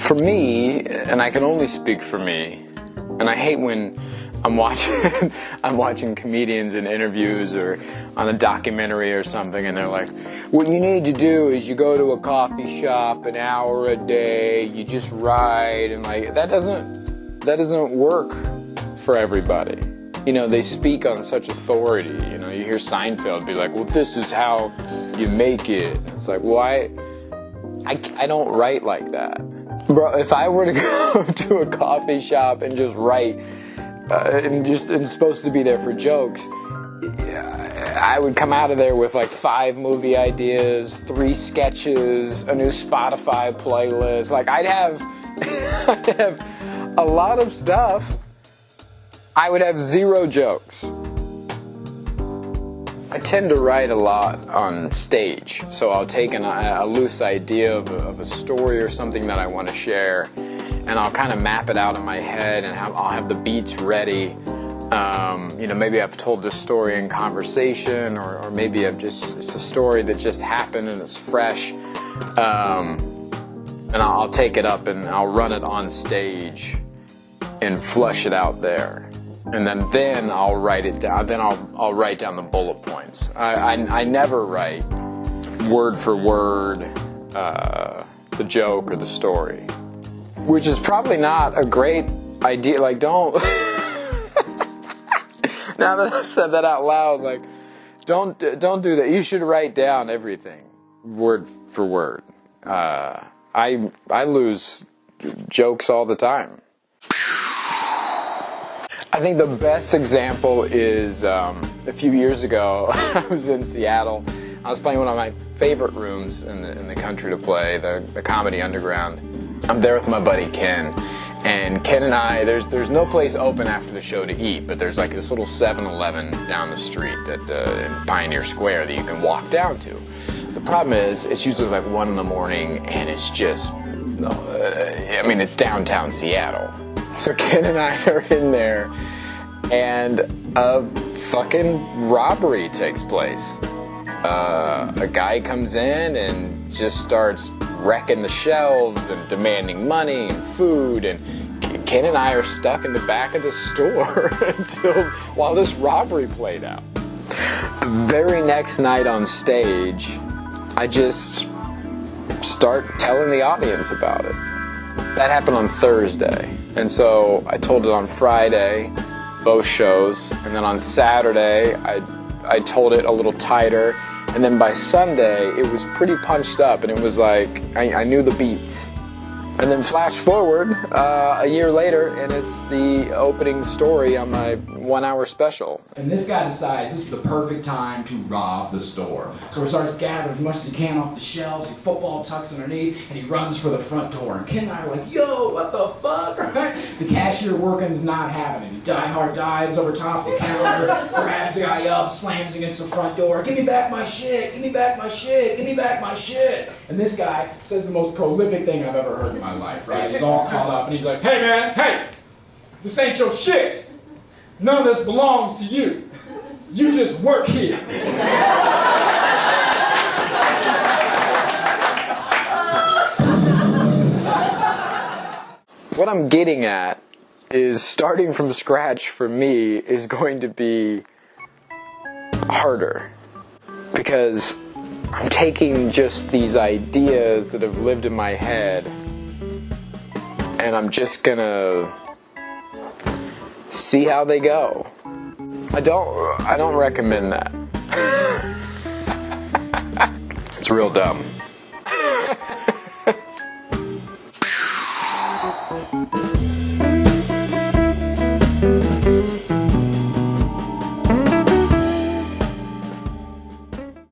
For me, and I can only speak for me, and I hate when I'm watching comedians in interviews or on a documentary or something, and they're like, what you need to do is you go to a coffee shop an hour a day, you just write, and like that doesn't work for everybody. You know, they speak on such authority. You know, you hear Seinfeld be like, well, this is how you make it. It's like, why? I don't write like that. Bro, if I were to go to a coffee shop and just write, and supposed to be there for jokes, I would come out of there with like 5 movie ideas, 3 sketches, a new Spotify playlist. Like I'd have a lot of stuff. I would have 0 jokes. I tend to write a lot on stage, so I'll take a loose idea of a story or something that I want to share, and I'll kind of map it out in my head, and I'll have the beats ready. You know, maybe I've told this story in conversation, or maybe it's a story that just happened and it's fresh, and I'll take it up and I'll run it on stage and flush it out there. And then I'll write it down. Then I'll write down the bullet points. I never write word for word the joke or the story, which is probably not a great idea. Like, don't. Now that I've said that out loud, like, don't do that. You should write down everything word for word. I lose jokes all the time. I think the best example is a few years ago, I was in Seattle. I was playing one of my favorite rooms in the country to play, the Comedy Underground. I'm there with my buddy Ken, and Ken and I, there's no place open after the show to eat, but there's like this little 7-Eleven down the street in Pioneer Square that you can walk down to. The problem is, it's usually like 1 in the morning, and it's just, it's downtown Seattle. So Ken and I are in there, and a fucking robbery takes place. A guy comes in and just starts wrecking the shelves and demanding money and food, and Ken and I are stuck in the back of the store while this robbery played out. The very next night on stage, I just start telling the audience about it. That happened on Thursday, and so I told it on Friday, both shows, and then on Saturday I told it a little tighter, and then by Sunday it was pretty punched up, and it was like I knew the beats. And then flash forward a year later, and it's the opening story on my 1-hour special. And this guy decides this is the perfect time to rob the store. So he starts gathering as much as he can off the shelves, his football tucks underneath, and he runs for the front door. And Ken and I are like, yo, what the fuck? Right? The cashier working's not having it. He dives over top the counter, grabs the guy up, slams against the front door. Give me back my shit, give me back my shit, give me back my shit. And this guy says the most prolific thing I've ever heard in my life, right? He's all caught up and he's like, hey man, hey, this ain't your shit. None of this belongs to you. You just work here. What I'm getting at is starting from scratch for me is going to be harder, because I'm taking just these ideas that have lived in my head, and I'm just gonna see how they go. I don't recommend that. It's real dumb.